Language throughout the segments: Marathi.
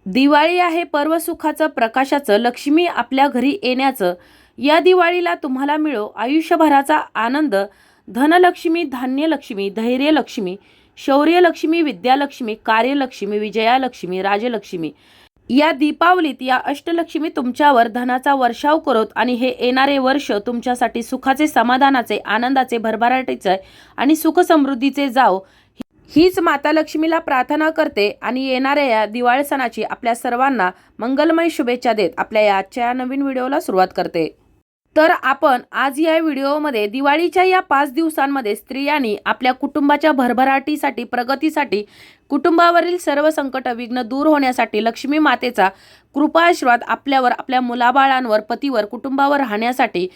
दिवाळी आहे पर्व सुखाचं, प्रकाशाचं, लक्ष्मी आपल्या घरी येण्याचं. या दिवाळीला तुम्हाला मिळो आयुष्यभराचा आनंद. धनलक्ष्मी, धान्यलक्ष्मी, धैर्यलक्ष्मी, शौर्यलक्ष्मी, विद्यालक्ष्मी, कार्यलक्ष्मी, विजयालक्ष्मी, राजलक्ष्मी. या दीपावलीत या अष्टलक्ष्मी तुमच्यावर धनाचा वर्षाव करोत आणि हे येणारे वर्ष तुमच्यासाठी सुखाचे, समाधानाचे, आनंदाचे, भरभराटीचे आणि सुख समृद्धीचे जाओ. हीच माता लक्ष्मीला प्रार्थना करते आणि येणाऱ्या या दिवाळी सणाची आपल्या सर्वांना मंगलमय शुभेच्छा देत आपल्या या आजच्या नवीन व्हिडिओला सुरुवात करते. तर आपण आज या व्हिडिओमध्ये दिवाळीच्या या 5 दिवसांमध्ये स्त्रियांनी आपल्या कुटुंबाच्या भरभराटीसाठी, प्रगतीसाठी, कुटुंबावरील सर्व संकट विघ्न दूर होण्यासाठी लक्ष्मी मातेचा कृपा आशीर्वाद आपल्यावर, आपल्या मुलाबाळांवर, पतीवर, कुटुंबावर राहण्यासाठी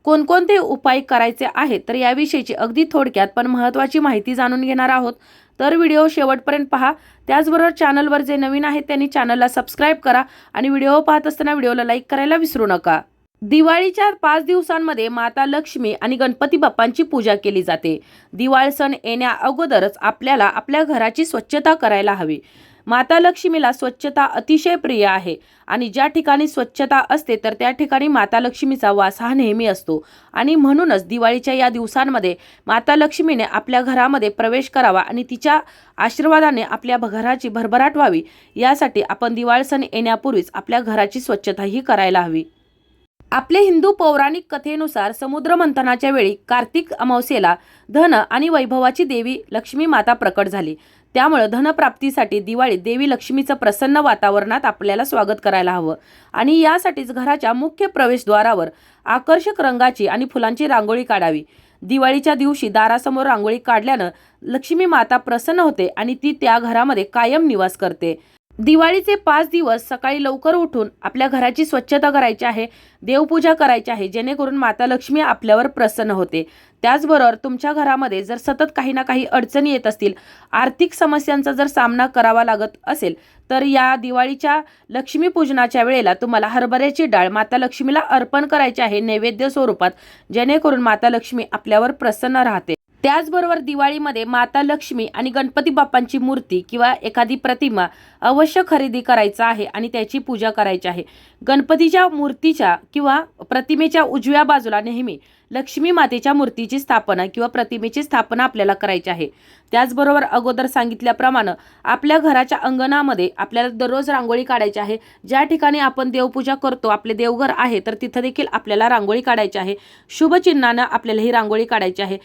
कोणकोणते उपाय करायचे आहेत, तर याविषयीची अगदी थोडक्यात पण महत्त्वाची माहिती जाणून घेणार आहोत. तर व्हिडिओ शेवटपर्यंत पहा. त्याचबरोबर चॅनलवर जे नवीन आहेत त्यांनी चॅनलला सबस्क्राईब करा आणि व्हिडिओ पाहत असताना व्हिडिओला लाईक करायला विसरू नका. दिवाळीच्या 5 दिवसांमध्ये माता लक्ष्मी आणि गणपती बाप्पांची पूजा केली जाते. दिवाळी सण येण्या अगोदरच आपल्याला आपल्या घराची स्वच्छता करायला हवी. माता लक्ष्मीला स्वच्छता अतिशय प्रिय आहे आणि ज्या ठिकाणी स्वच्छता असते तर त्या ठिकाणी माता लक्ष्मीचा वास हा नेहमी असतो आणि म्हणूनच दिवाळीच्या या दिवसांमध्ये माता लक्ष्मीने आपल्या घरामध्ये प्रवेश करावा आणि तिच्या आशीर्वादाने आपल्या घराची भरभराट व्हावी, यासाठी आपण दिवाळी सण येण्यापूर्वीच आपल्या घराची स्वच्छताही करायला हवी. आपल्या हिंदू पौराणिक कथेनुसार समुद्र मंथनाच्या वेळी कार्तिक अमावस्येला धन आणि वैभवाची देवी लक्ष्मी माता प्रकट झाली. त्यामुळे धनप्राप्तीसाठी दिवाळीत देवी लक्ष्मीचं प्रसन्न वातावरणात आपल्याला स्वागत करायला हवं आणि यासाठीच घराच्या मुख्य प्रवेशद्वारावर आकर्षक रंगाची आणि फुलांची रांगोळी काढावी. दिवाळीच्या दिवशी दारासमोर रांगोळी काढल्यानं लक्ष्मी माता प्रसन्न होते आणि ती त्या घरामध्ये कायम निवास करते. दिवाळीचे 5 दिवस सकाळी लवकर उठून आपल्या घराची स्वच्छता करायची आहे, देवपूजा करायची आहे, जेणेकरून माता लक्ष्मी आपल्यावर प्रसन्न होते. त्याचबरोबर तुमच्या घरामध्ये जर सतत काही ना काही अडचणी येत असतील, आर्थिक समस्यांचा जर सामना करावा लागत असेल, तर या दिवाळीच्या लक्ष्मीपूजनाच्या वेळेला तुम्हाला हरभऱ्याची डाळ माता लक्ष्मीला अर्पण करायची आहे नैवेद्य स्वरूपात, जेणेकरून माता लक्ष्मी आपल्यावर प्रसन्न राहते. त्याचबरोबर दिवाळीमध्ये माता लक्ष्मी आणि गणपती बाप्पांची मूर्ती किंवा एखादी प्रतिमा अवश्य खरेदी करायचा आहे आणि त्याची पूजा करायची आहे. गणपतीच्या मूर्तीच्या किंवा प्रतिमेच्या उजव्या बाजूला नेहमी लक्ष्मी मातेच्या मूर्तीची स्थापना किंवा प्रतिमेची स्थापना आपल्याला करायची आहे. त्याचबरोबर अगोदर सांगितल्याप्रमाणे आपल्या घराच्या अंगणामध्ये आपल्याला दररोज रांगोळी काढायची आहे. ज्या ठिकाणी आपण देवपूजा करतो, आपले देवघर आहे, तर तिथं देखील आपल्याला रांगोळी काढायची आहे. शुभचिन्हानं आपल्याला ही रांगोळी काढायची आहे.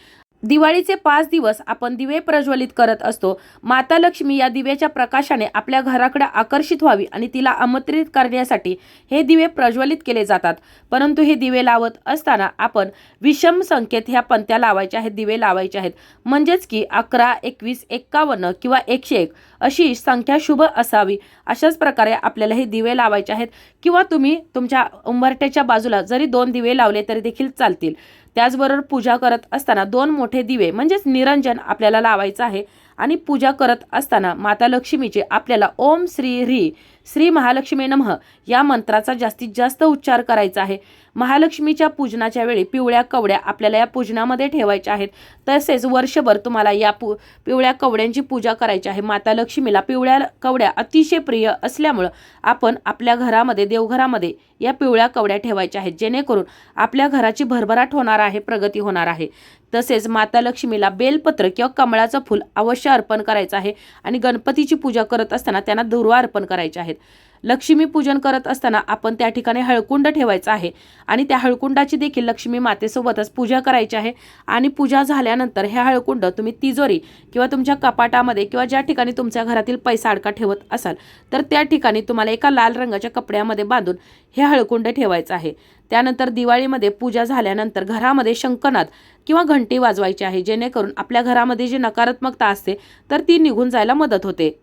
दिवाळीचे 5 दिवस आपण दिवे प्रज्वलित करत असतो. माता लक्ष्मी या दिव्याच्या प्रकाशाने आपल्या घराकडे आकर्षित व्हावी आणि तिला आमंत्रित करण्यासाठी हे दिवे प्रज्वलित केले जातात. परंतु हे दिवे लावत असताना आपण विषम संख्येत ह्या पंत्या लावायच्या आहेत, दिवे लावायचे आहेत. म्हणजेच की 11, 21, 51 किंवा 101 अशी संख्या शुभ असावी. अशाच प्रकारे आपल्याला हे दिवे लावायचे आहेत किंवा तुम्ही तुमच्या उंबरठ्याच्या बाजूला जरी 2 दिवे लावले तरी देखील चालतील. त्याचबरोबर पूजा करत असताना 2 मोठे दिवे म्हणजेच निरंजन आपल्याला लावायचं आहे आणि पूजा करत असताना माता लक्ष्मीचे आपल्याला ओम श्री ह्री श्री महालक्ष्मी नमः या मंत्राचा जास्तीत जास्त उच्चार करायचा आहे. महालक्ष्मीच्या पूजनाच्या वेळी पिवळ्या कवड्या आपल्याला या पूजनामध्ये ठेवायच्या आहेत. तसेच वर्षभर तुम्हाला या पिवळ्या कवड्यांची पूजा करायची आहे. माता लक्ष्मीला पिवळ्या कवड्या अतिशय प्रिय असल्यामुळं आपण आपल्या घरामध्ये, देवघरामध्ये या पिवळ्या कवड्या ठेवायच्या आहेत, जेणेकरून आपल्या घराची भरभराट होणार आहे, प्रगती होणार आहे. तसेच माता लक्ष्मीला बेलपत्र किंवा कमळाचं फूल अवश्य अर्पण करायचं आहे आणि गणपतीची पूजा करत असताना त्यांना दुर्वा अर्पण करायचे आहेत. लक्ष्मी पूजन करत असताना आपण त्या ठिकाणी हळकुंड ठेवायचं आहे आणि त्या हळकुंडाची देखील लक्ष्मी मातेसोबतच पूजा करायची आहे आणि पूजा झाल्यानंतर हे हळकुंड तुम्ही तिजोरी किंवा तुमच्या कपाटामध्ये किंवा ज्या ठिकाणी तुमच्या घरातील पैसा अडका ठेवत असाल तर त्या ठिकाणी तुम्हाला एका लाल रंगाच्या कपड्यामध्ये बांधून हे हळकुंड ठेवायचं आहे. त्यानंतर दिवाळीमध्ये पूजा झाल्यानंतर घरामध्ये शंखनाद किंवा घंटी वाजवायची आहे, जेणेकरून आपल्या घरामध्ये जी नकारात्मकता असते तर ती निघून जायला मदत होते.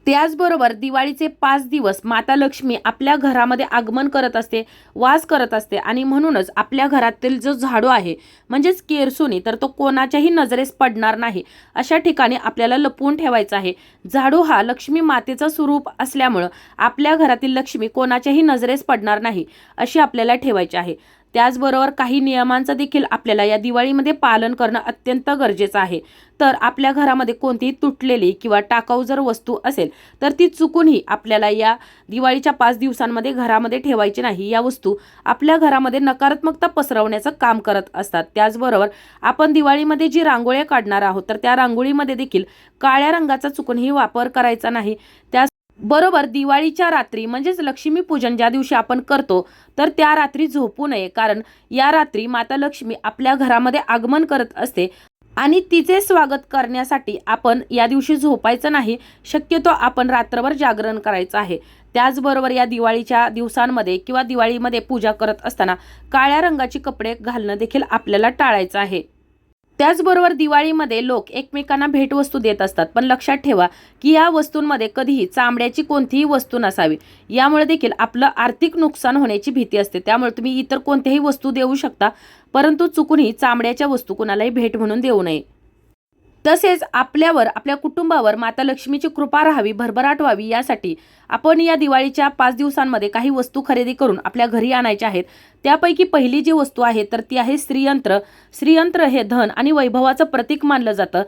त्याचबरोबर दिवाळीचे 5 दिवस माता लक्ष्मी आपल्या घरामध्ये आगमन करत असते, वास करत असते आणि म्हणूनच आपल्या घरातील जो झाडू आहे म्हणजेच केरसुनी, तर तो कोणाच्याही नजरेस पडणार नाही अशा ठिकाणी आपल्याला लपवून ठेवायचा आहे. झाडू हा लक्ष्मी मातेचं स्वरूप असल्यामुळं आपल्या घरातील लक्ष्मी कोणाच्याही नजरेस पडणार नाही अशी आपल्याला ठेवायची आहे. त्याचबरोबर काही नियमांचं देखील आपल्याला या दिवाळीमध्ये पालन करणं अत्यंत गरजेचं आहे. तर आपल्या घरामध्ये कोणतीही तुटलेली किंवा टाकाऊ जर वस्तू असेल तर ती चुकूनही आपल्याला या दिवाळीच्या 5 दिवसांमध्ये घरामध्ये ठेवायची नाही. या वस्तू आपल्या घरामध्ये नकारात्मकता पसरवण्याचं काम करत असतात. त्याचबरोबर आपण दिवाळीमध्ये जी रांगोळ्या काढणार आहोत तर त्या रांगोळीमध्ये देखील काळ्या रंगाचा चुकूनही वापर करायचा नाही. बरोबर दिवाळीच्या रात्री म्हणजेच लक्ष्मीपूजन ज्या दिवशी आपण करतो तर त्या रात्री झोपू नये, कारण या रात्री माता लक्ष्मी आपल्या घरामध्ये आगमन करत असते आणि तिचे स्वागत करण्यासाठी आपण या दिवशी झोपायचं नाही. शक्यतो आपण रात्रभर जागरण करायचं आहे. त्याचबरोबर या दिवाळीच्या दिवसांमध्ये किंवा दिवाळीमध्ये पूजा करत असताना काळ्या रंगाची कपडे घालणं देखील आपल्याला टाळायचं आहे. त्याचबरोबर दिवाळीमध्ये लोक एकमेकांना भेटवस्तू देत असतात, पण लक्षात ठेवा की या वस्तूंमध्ये कधीही चामड्याची कोणतीही वस्तू नसावी. यामुळे देखील आपलं आर्थिक नुकसान होण्याची भीती असते. त्यामुळे तुम्ही इतर कोणत्याही वस्तू देऊ शकता, परंतु चुकूनही चामड्याच्या वस्तू कोणालाही भेट म्हणून देऊ नये. तसेच आपल्यावर आपल्या कुटुंबावर माता लक्ष्मीची कृपा राहावी, भरभराट व्हावी यासाठी आपण या दिवाळीच्या 5 दिवसांमध्ये काही वस्तू खरेदी करून आपल्या घरी आणायच्या आहेत. त्यापैकी पहिली जी वस्तू आहे तर ती आहे श्रीयंत्र. श्रीयंत्र हे धन आणि वैभवाचं प्रतीक मानलं जातं.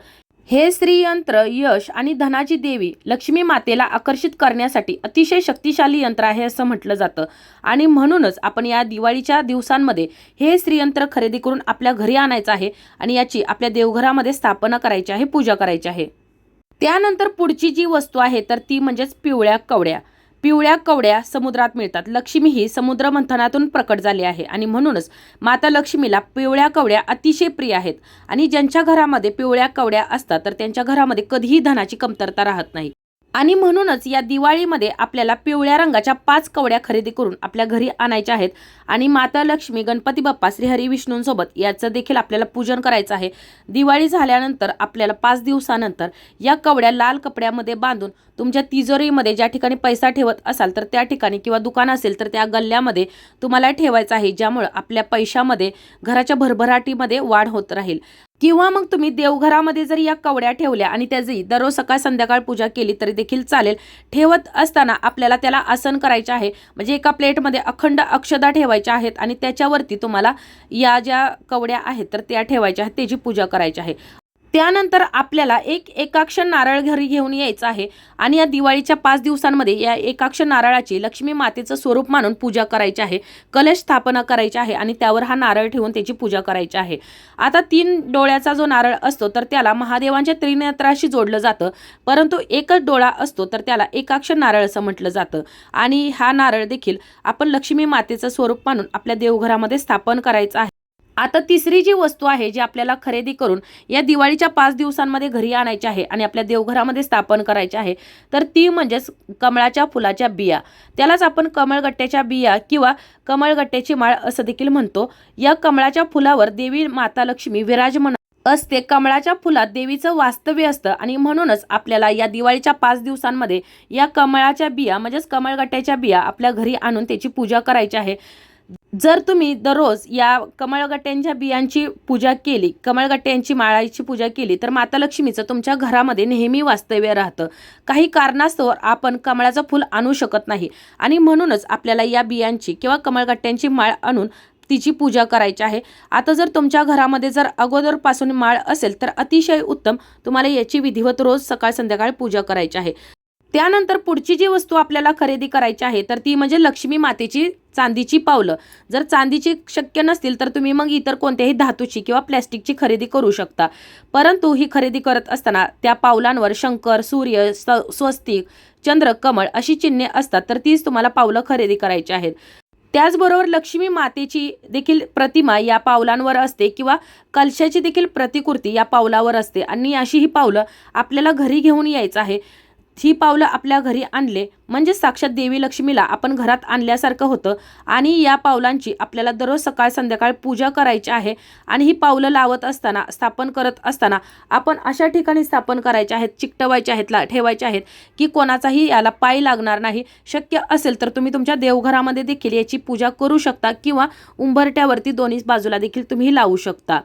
हे श्रीयंत्र यश आणि धनाची देवी लक्ष्मी मातेला आकर्षित करण्यासाठी अतिशय शक्तिशाली यंत्र आहे असं म्हटलं जातं आणि म्हणूनच आपण या दिवाळीच्या दिवसांमध्ये हे श्रीयंत्र खरेदी करून आपल्या घरी आणायचं आहे आणि याची आपल्या देवघरामध्ये स्थापना करायची आहे, पूजा करायची आहे. त्यानंतर पुढची जी वस्तू आहे तर ती म्हणजेच पिवळ्या कवड्या. पिवळ्या कवड्या समुद्रात मिळतात. लक्ष्मी ही समुद्र मंथनातून प्रकट झाली आहे आणि म्हणूनच माता लक्ष्मीला पिवळ्या कवड्या अतिशय प्रिय आहेत आणि ज्यांच्या घरामध्ये पिवळ्या कवड्या असतात तर त्यांच्या घरामध्ये कधीही धनाची कमतरता राहत नाही. आणि म्हणूनच या दिवाळीमध्ये आपल्याला पिवळ्या रंगाच्या 5 कवड्या खरेदी करून आपल्या घरी आणायच्या आहेत आणि माता लक्ष्मी, गणपती बाप्पा, श्रीहरी विष्णूंसोबत याचं देखील आपल्याला पूजन करायचं आहे. दिवाळी झाल्यानंतर आपल्याला 5 दिवसानंतर या कवड्या लाल कपड्यामध्ये बांधून तुमच्या तिजोरीमध्ये ज्या ठिकाणी पैसा ठेवत असाल तर त्या ठिकाणी किंवा दुकान असेल तर त्या गल्ल्यामध्ये तुम्हाला ठेवायचं आहे, ज्यामुळे आपल्या पैशामध्ये, घराच्या भरभराटीमध्ये वाढ होत राहील. किंवा मग तुम्ही देवघरामध्ये जर या कवड्या ठेवल्या आणि त्याची दररोज सकाळ संध्याकाळ पूजा केली तरी देखील चालेल. ठेवत असताना आपल्याला त्याला आसन करायचे आहे, म्हणजे एका प्लेटमध्ये अखंड अक्षदा ठेवायच्या आहेत आणि त्याच्यावरती तुम्हाला या ज्या कवड्या आहेत तर त्या ठेवायच्या आहेत, त्याची पूजा करायची आहे. त्यानंतर आपल्याला एक एकाक्ष नारळ घरी घेऊन यायचं आहे आणि या दिवाळीच्या 5 दिवसांमध्ये या एकाक्ष नारळाची लक्ष्मी मातेचं स्वरूप मानून पूजा करायची आहे, कलश स्थापना करायची आहे आणि त्यावर हा नारळ ठेवून त्याची पूजा करायची आहे. आता 3 डोळ्याचा जो नारळ असतो तर त्याला महादेवांच्या त्रिनेत्राशी जोडलं जातं, परंतु एकच डोळा असतो तर त्याला एकाक्ष नारळ असं म्हटलं जातं आणि हा नारळ देखील आपण लक्ष्मी मातेचं स्वरूप मानून आपल्या देवघरामध्ये स्थापन करायचं आहे. आता तिसरी जी वस्तू आहे जी आपल्याला खरेदी करून या दिवाळीच्या 5 दिवसांमध्ये घरी आणायची आहे आणि आपल्या देवघरामध्ये स्थापन करायची आहे तर ती म्हणजेच कमळाच्या फुलाच्या बिया. त्यालाच आपण कमळगट्ट्याच्या बिया किंवा कमळगट्ट्याची माळ असं देखील म्हणतो. या कमळाच्या फुलावर देवी माता लक्ष्मी विराजमान असते. कमळाच्या फुलात देवीचं वास्तव्य असतं आणि म्हणूनच आपल्याला या दिवाळीच्या 5 दिवसांमध्ये या कमळाच्या बिया म्हणजेच कमळगट्ट्याच्या बिया आपल्या घरी आणून त्याची पूजा करायची आहे. जर तुम्ही दररोज या कमळगट्ट्यांच्या बियांची पूजा केली, कमळगट्ट्यांची माळाची पूजा केली तर माता लक्ष्मीचं तुमच्या घरामध्ये नेहमी वास्तव्य राहतं. काही कारणास्तव आपण कमळाचं फूल आणू शकत नाही आणि म्हणूनच आपल्याला या बियांची किंवा कमळगट्ट्यांची माळ आणून तिची पूजा करायची आहे. आता जर तुमच्या घरामध्ये जर अगोदरपासून माळ असेल तर अतिशय उत्तम, तुम्हाला याची विधिवत रोज सकाळ संध्याकाळ पूजा करायची आहे. त्यानंतर पुढची जी वस्तू आपल्याला खरेदी करायची आहे तर ती म्हणजे लक्ष्मी मातेची चांदीची पावलं. जर चांदीची शक्य नसतील तर तुम्ही मग इतर कोणत्याही धातूची किंवा प्लॅस्टिकची खरेदी करू शकता, परंतु ही खरेदी करत असताना त्या पावलांवर शंकर, सूर्य, स्वस्तिक, चंद्र, कमळ अशी चिन्हे असतात तर तीच तुम्हाला पावलं खरेदी करायची आहेत. त्याचबरोबर लक्ष्मी मातेची देखील प्रतिमा या पावलांवर असते किंवा कलशाची देखील प्रतिकृती या पावलावर असते आणि अशी ही पावलं आपल्याला घरी घेऊन यायचं आहे. ही पावलं आपल्या घरी आणले म्हणजे साक्षात देवी लक्ष्मीला आपण घरात आणल्यासारखं होतं आणि या पावलांची आपल्याला दररोज सकाळ संध्याकाळ पूजा करायची आहे. आणि ही पावलं लावत असताना, स्थापन करत असताना आपण अशा ठिकाणी स्थापन करायचे आहेत, चिकटवायचे आहेत, ठेवायचे आहेत की कोणाचाही याला पाय लागणार नाही. शक्य असेल तर तुम्ही तुमच्या देवघरामध्ये देखील याची पूजा करू शकता किंवा उंबरट्यावरती दोन्ही बाजूला देखील तुम्ही लावू शकता.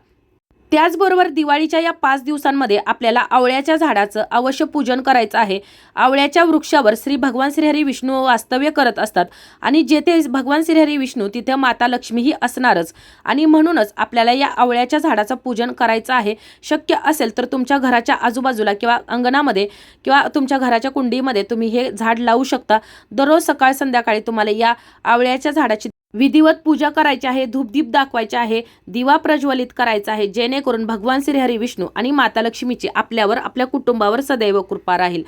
त्याचबरोबर दिवाळीच्या या 5 दिवसांमध्ये आपल्याला आवळ्याच्या झाडाचं अवश्य पूजन करायचं आहे। आवळ्याच्या वृक्षावर श्री भगवान श्रीहरी विष्णू वास्तव्य करत असतात आणि जेथे भगवान श्रीहरी विष्णू तिथे माता लक्ष्मीही असणारच आणि म्हणूनच आपल्याला या आवळ्याच्या झाडाचं पूजन करायचं आहे। शक्य असेल तर तुमच्या घराच्या आजूबाजूला किंवा अंगणामध्ये किंवा तुमच्या घराच्या कुंडीमध्ये तुम्ही हे झाड लावू शकता। दररोज सकाळ संध्याकाळी तुम्हाला या आवळ्याच्या झाडाची विधिवत पूजा करायची आहे, धूपदीप दाखवायचे आहे, दिवा प्रज्वलित करायचा आहे, जेणेकरून भगवान श्रीहरी विष्णू आणि माता लक्ष्मीची आपल्यावर आपल्या कुटुंबावर सदैव कृपा राहील।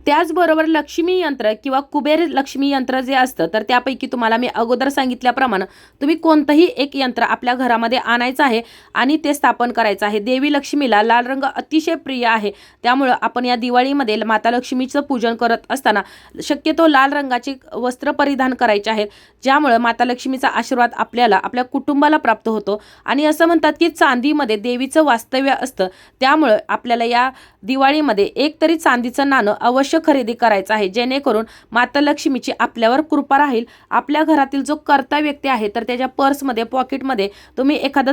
त्याचबरोबर लक्ष्मी यंत्र किंवा कुबेर लक्ष्मी यंत्र जे असतं तर त्यापैकी तुम्हाला मी अगोदर सांगितल्याप्रमाणे तुम्ही कोणतंही एक यंत्र आपल्या घरामध्ये आणायचं आहे आणि ते स्थापन करायचं आहे। देवी लक्ष्मीला लाल रंग अतिशय प्रिय आहे, त्यामुळे आपण या दिवाळीमध्ये माता लक्ष्मीचं पूजन करत असताना शक्यतो लाल रंगाची वस्त्र परिधान करायचे आहेत, ज्यामुळे माता लक्ष्मीचा आशीर्वाद आपल्याला आपल्या कुटुंबाला प्राप्त होतो। आणि असं म्हणतात की चांदीमध्ये देवीचं वास्तव्य असतं, त्यामुळे आपल्याला या दिवाळीमध्ये एक तरी चांदीचं नाणं अवश्य खरेदी करायचं आहे, जेणेकरून माता लक्ष्मीची आपल्यावर कृपा राहील। आपल्या घरातील जो कर्ता व्यक्ती आहे तर त्याच्या पर्समध्ये पॉकेटमध्ये तुम्ही एखादं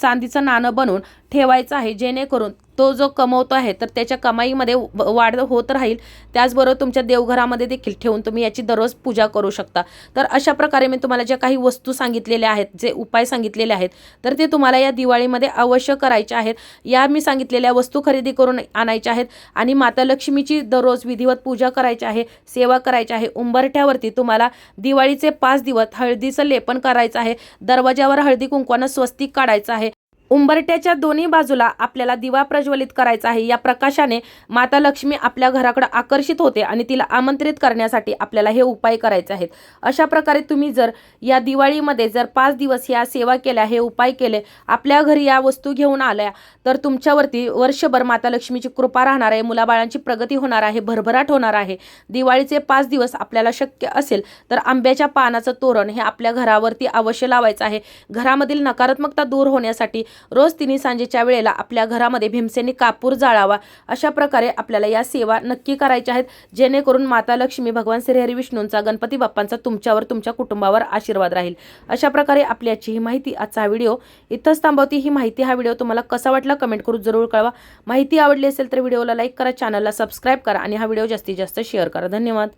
चांदीचं नाणं बनवून ठेवायचं आहे, जेणेकरून तो जो कमवतो आहे तर त्याच्या कमाईमध्ये वाढ होत राहील। त्याचबरोबर तुमच्या देवघरामध्ये देखील ठेवून तुम्ही याची दररोज पूजा करू शकता। तर अशा प्रकारे मी तुम्हाला ज्या काही वस्तू सांगितलेल्या आहेत, जे उपाय सांगितलेले आहेत तर ते तुम्हाला या दिवाळीमध्ये अवश्य करायचे आहेत। या मी सांगितलेल्या वस्तू खरेदी करून आणायच्या आहेत आणि माता लक्ष्मीची दररोज विधिवत पूजा करायची आहे, सेवा करायची आहे। उंबरठ्यावरती तुम्हाला दिवाळीचे 5 दिवस हळदीचं लेपन करायचं आहे, दरवाजावर हळदी कुंकवानं स्वस्तिक काढायचं आहे। उंबरठ्याच्या दोन्ही बाजूला आपल्याला दिवा प्रज्वलित करायचा आहे। या प्रकाशाने माता लक्ष्मी आपल्या घराकडे आकर्षित होते आणि तिला आमंत्रित करण्यासाठी आपल्याला हे उपाय करायचे आहेत। अशा प्रकारे तुम्ही जर या दिवाळीमध्ये जर 5 दिवस या सेवा केल्या, हे उपाय केले, आपल्या घरी या वस्तू घेऊन आल्या तर तुमच्यावरती वर्षभर माता लक्ष्मीची कृपा राहणार आहे, मुलाबाळांची प्रगती होणार आहे, भरभराट होणार आहे। दिवाळीचे 5 दिवस आपल्याला शक्य असेल तर आंब्याच्या पानाचं तोरण हे आपल्या घरावरती अवश्य लावायचं आहे। घरामधील नकारात्मकता दूर होण्यासाठी रोज 3 सांजेच्या वेळेला आपल्या घरामध्ये भीमसेनी कापूर जाळावा। अशा प्रकारे आपल्याला या सेवा नक्की करायच्या आहेत, जेणेकरून माता लक्ष्मी, भगवान श्रीहरी विष्णूंचा, गणपती बाप्पांचा तुमच्यावर, तुमच्या कुटुंबावर आशीर्वाद राहील। अशा प्रकारे आपली आजची ही माहिती, आजचा व्हिडिओ इथंच थांबवते। ही माहिती, हा व्हिडिओ तुम्हाला कसा वाटला कमेंट करून जरूर कळवा। माहिती आवडली असेल तर व्हिडिओला लाईक करा, चॅनलला सबस्क्राईब करा आणि हा व्हिडिओ जास्तीत जास्त शेअर करा। धन्यवाद।